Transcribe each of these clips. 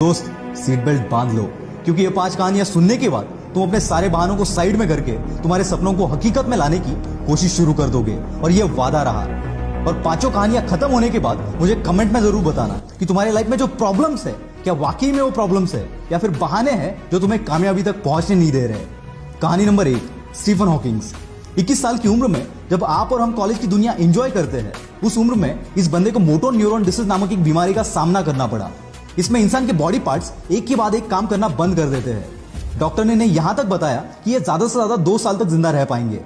दोस्त seat belt बांध लो, क्योंकि ये 5 कहानियां सुनने के बाद तुम अपने सारे बहानों को साइड में करके तुम्हारे सपनों को हकीकत में लाने की कोशिश शुरू कर दोगे। और ये वादा रहा। और 5 कहानियां खत्म होने के बाद मुझे कमेंट में जरूर बताना कि तुम्हारे लाइफ में जो प्रॉब्लम्स है, क्या वाकई में वो प्रॉब्लम्स है या फिर बहाने हैं जो तुम्हें कामयाबी तक पहुंचने नहीं दे रहे। कहानी नंबर 1, स्टीफन हॉकिंग्स। 21 साल की उम्र में जब आप और हम कॉलेज की दुनिया एंजॉय करते हैं, उस उम्र में इस बंदे को मोटर न्यूरॉन डिसीज नामक एक बीमारी का सामना करना पड़ा। इसमें इंसान के बॉडी पार्ट्स एक के बाद एक काम करना बंद कर देते हैं। डॉक्टर ने इन्हें यहां तक बताया कि ये ज्यादा से ज्यादा 2 साल तक जिंदा रह पाएंगे।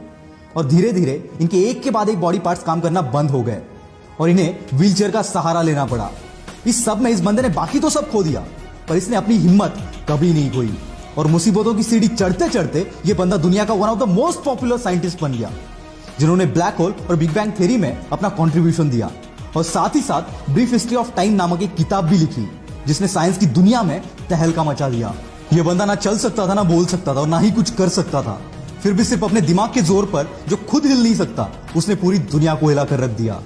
और धीरे धीरे इनके एक के बाद एक बॉडी पार्ट्स काम करना बंद हो गए और इन्हें व्हीलचेयर का सहारा लेना पड़ा। इस सब में इस बंदे ने बाकी तो सब खो दिया, पर इसने अपनी हिम्मत कभी नहीं खोई और मुसीबतों की सीढ़ी चढ़ते चढ़ते ये बंदा दुनिया का one of the most popular scientist बन गया, जिन्होंने ब्लैक होल और बिग बैंग थ्योरी में अपना कंट्रीब्यूशन दिया। और साथ ही साथ ब्रीफ हिस्ट्री ऑफ टाइम नामक एक किताब भी लिखी, जिसने साइंस की दुनिया में तहलका मचा दिया। यह बंदा ना चल सकता था, ना बोल सकता था और ना ही कुछ कर सकता था, फिर भी सिर्फ अपने दिमाग के जोर पर, जो खुद हिल नहीं सकता, उसने पूरी दुनिया को हिला कर रख दिया।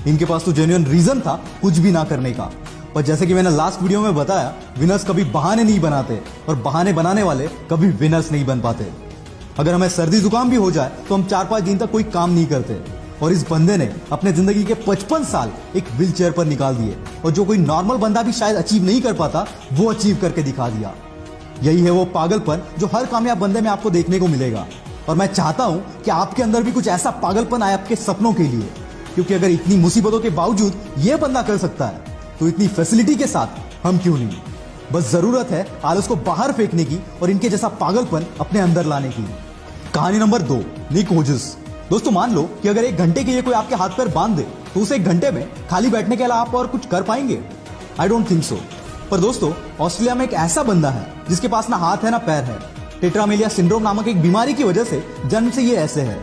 इनके पास तो जेन्युइन रीजन था कुछ भी ना करने का, पर जैसे कि मैंने लास्ट वीडियो में बताया, विनर्स कभी बहाने नहीं बनाते और बहाने बनाने वाले कभी विनर्स नहीं बन पाते। अगर हमें सर्दी जुकाम भी हो जाए तो हम 4-5 दिन तक कोई काम नहीं करते, और इस बंदे ने अपने जिंदगी के 55 साल एक व्हील चेयर पर निकाल दिए, और जो कोई नॉर्मल बंदा भी शायद अचीव नहीं कर पाता, वो अचीव करके दिखा दिया। यही है वो पागलपन जो हर कामयाब बंदे में आपको देखने को मिलेगा। और मैं चाहता हूं कि आपके अंदर भी कुछ ऐसा पागलपन आए आपके सपनों के लिए, क्योंकि अगर इतनी मुसीबतों के बावजूद ये बंदा कर सकता है, तो इतनी फैसिलिटी के साथ हम क्यों नहीं। बस जरूरत है आलस को बाहर फेंकने की और इनके जैसा पागलपन अपने अंदर लाने की। कहानी नंबर 2, निक होजस। दोस्तों, मान लो कि अगर 1 घंटे के लिए कोई आपके हाथ पैर बांध दे, तो उसे 1 घंटे में खाली बैठने के अलावा आप और कुछ कर पाएंगे? I don't think so. पर दोस्तों, ऑस्ट्रेलिया में एक ऐसा बंदा है जिसके पास ना हाथ है ना पैर है। टेट्रामेलिया सिंड्रोम नामक एक बीमारी की वजह से जन्म से ये ऐसे है।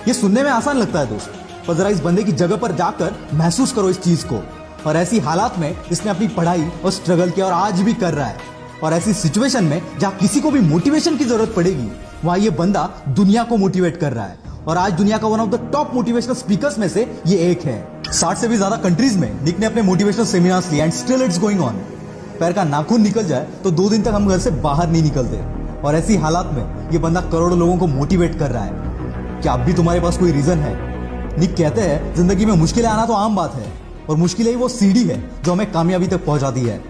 ये सुनने में आसान लगता है दोस्त, पर जरा इस बंदे की जगह पर जाकर महसूस करो इस चीज को। और ऐसी हालात में इसने अपनी पढ़ाई और स्ट्रगल किया और आज भी कर रहा है। और ऐसी सिचुएशन में जहां किसी को भी मोटिवेशन की जरूरत पड़ेगी, वहां ये बंदा दुनिया को मोटिवेट कर रहा है। और आज दुनिया का one of the top motivational speakers में से ये एक है। 60 से भी ज्यादा कंट्रीज में निक ने अपने मोटिवेशनल सेमिनार्स लिए, and still it's going on. पैर का नाखून निकल जाए तो 2 दिन तक हम घर से बाहर नहीं निकलते, और ऐसी हालात में ये बंदा करोड़ों लोगों को मोटिवेट कर रहा है। क्या अब भी तुम्हारे पास कोई रीजन है? निक कहते हैं, जिंदगी में मुश्किलें आना तो आम बात है, और मुश्किलें ही वो सीढ़ी है जो हमें कामयाबी तक पहुंचाती है।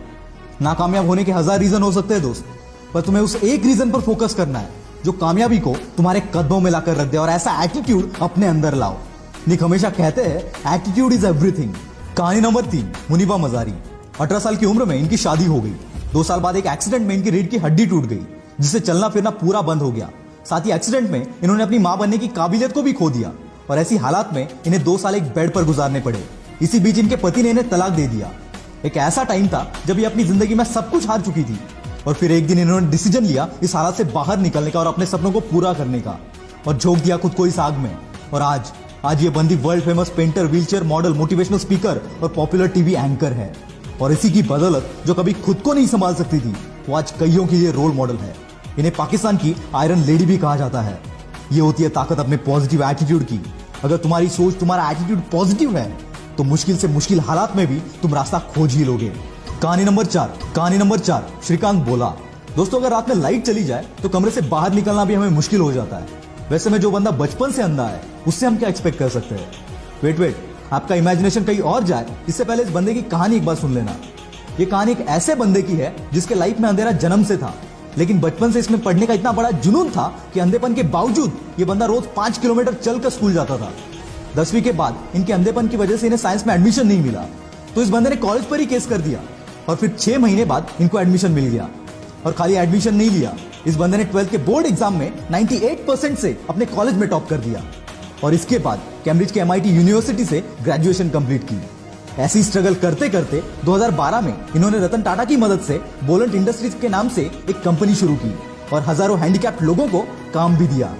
नाकामयाब होने के 1000 रीजन हो सकते हैं दोस्त, पर तुम्हें उस एक रीजन पर फोकस करना है जो कामयाबी को तुम्हारे कदमों में लाकर रख दे, और ऐसा एटीट्यूड अपने अंदर लाओ। निक हमेशा कहते हैं, एटीट्यूड इज एवरीथिंग। कहानी नंबर 3, मुनीबा मजारी। 18 साल की उम्र में इनकी शादी हो गई। 2 साल बाद एक एक्सीडेंट में इनकी रीढ़ की हड्डी टूट गई, जिससे चलना फिरना पूरा बंद हो गया। साथ ही एक्सीडेंट में इन्होंने अपनी मां बनने की काबिलियत को भी खो दिया, और ऐसी हालात में इन्हें 2 साल एक बेड पर गुजारने पड़े। इसी बीच इनके पति ने इन्हें तलाक दे दिया। एक ऐसा टाइम था जब ये अपनी जिंदगी में सब कुछ हार चुकी थी, और फिर एक दिन इन्होंने डिसीजन लिया इस हालत से बाहर निकलने का और अपने सपनों को पूरा करने का, और झोंक दिया खुद को इस आग में। और आज ये बंदी world famous painter, wheelchair model, motivational speaker और पॉपुलर टीवी एंकर है। और इसी की बदौलत जो कभी खुद को नहीं संभाल सकती थी, वो आज कईयों के लिए रोल मॉडल है। इन्हें पाकिस्तान की आयरन लेडी भी कहा जाता है। ये होती है ताकत अपने पॉजिटिव एटीट्यूड की। अगर तुम्हारी सोच, तुम्हारा एटीट्यूड पॉजिटिव है, तो मुश्किल से मुश्किल हालात में भी तुम रास्ता खोज ही लोगे। कहानी नंबर 4, श्रीकांत बोला। दोस्तों, अगर रात में लाइट चली जाए तो कमरे से बाहर निकलना भी हमें मुश्किल हो जाता है। वैसे में जो बंदा बचपन से अंधा है, उससे हम क्या एक्सपेक्ट कर सकते हैं? वेट, आपका इमेजिनेशन कहीं और जाए इससे पहले इस बंदे की कहानी एक बार सुन लेना। ये कहानी एक ऐसे बंदे की है जिसके लाइफ में अंधेरा जन्म से था, लेकिन बचपन से इसमें पढ़ने का इतना बड़ा जुनून था कि अंधेपन के बावजूद ये बंदा रोज 5 किलोमीटर चलकर स्कूल जाता था। 10वीं के बाद इनके अंधेपन की वजह से इन्हें साइंस में एडमिशन नहीं मिला, तो इस बंदे ने कॉलेज पर ही केस कर दिया, और फिर 6 महीने बाद इनको एडमिशन मिल गया। और खाली एडमिशन नहीं लिया, इस बंदे ने 12th के बोर्ड एग्जाम में 98% से अपने कॉलेज में टॉप कर दिया, और इसके बाद कैम्ब्रिज के MIT यूनिवर्सिटी से ग्रेजुएशन कंप्लीट की। ऐसी स्ट्रगल करते करते 2012 में इन्होंने रतन टाटा की मदद से बोलेंट इंडस्ट्रीज के नाम से एक कंपनी शुरू की, और हजारों हैंडीकैप्ड लोगों को काम भी दिया।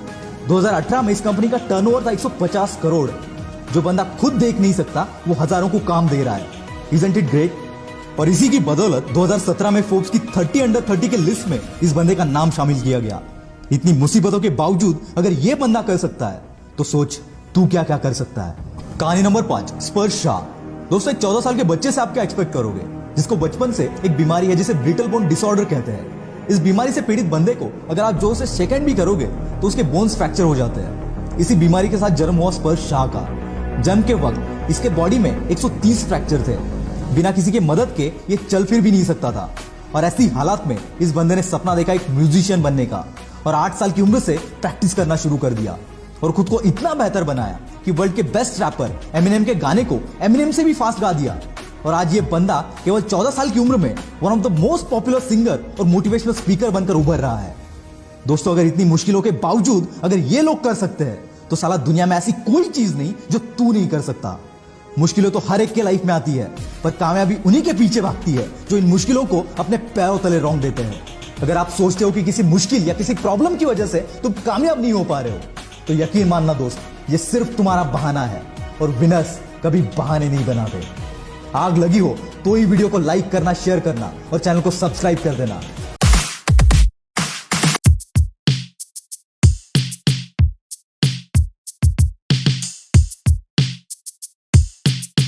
2018 में इस कंपनी का टर्नओवर था 150 करोड़। जो बंदा खुद देख नहीं सकता, वो हजारों को काम दे रहा है। Isn't it great? और इसी की बदौलत 2017 में फोर्ब्स की 30 अंडर 30 के लिस्ट में इस बंदे का नाम शामिल किया गया। इतनी मुसीबतों के बावजूद अगर ये बंदा कर सकता है, तो सोच तू क्या क्या कर सकता है। कहानी नंबर 5, स्पर्श शाह। दोस्तों, एक 14 साल के बच्चे से आप क्या एक्सपेक्ट करोगे, जिसको बचपन से एक बीमारी है जिसे ब्रिटल बोन डिसऑर्डर कहते हैं। इस बीमारी से पीड़ित बंदे को अगर आप जोर से शेक हैंड भी करोगे तो उसके बोन्स फ्रैक्चर हो जाते हैं। इसी बीमारी के साथ जन्म हुआ स्पर्श शाह का। जन्म के वक्त इसके बॉडी में 130 फ्रैक्चर थे। बिना किसी के मदद के ये चल फिर भी नहीं सकता था और ऐसी हालात में इस बंदे ने सपना देखा एक म्यूजिशियन बनने का और 8 साल की उम्र से प्रैक्टिस करना शुरू कर दिया और खुद को इतना बेहतर बनाया कि वर्ल्ड के बेस्ट रैपर एमिनेम के गाने को एमिनेम से भी फास्ट गा दिया। और आज ये बंदा केवल 14 साल की उम्र में one of the most popular singer और मोटिवेशनल स्पीकर बनकर उभर रहा है। दोस्तों, अगर इतनी मुश्किलों के बावजूद अगर ये लोग कर सकते हैं तो साला दुनिया में ऐसी कोई चीज नहीं जो तू नहीं कर सकता। मुश्किलें तो हर एक के लाइफ में आती है, पर कामयाबी उन्हीं के पीछे भागती है जो इन मुश्किलों को अपने पैरों तले रौंद देते हैं। अगर आप सोचते हो कि किसी मुश्किल या किसी प्रॉब्लम की वजह से तुम कामयाब नहीं हो पा रहे हो तो यकीन मानना दोस्त, ये सिर्फ तुम्हारा बहाना है और विनर्स कभी बहाने नहीं बनाते। आग लगी हो तो ही वीडियो को लाइक करना, शेयर करना और चैनल को सब्सक्राइब कर देना।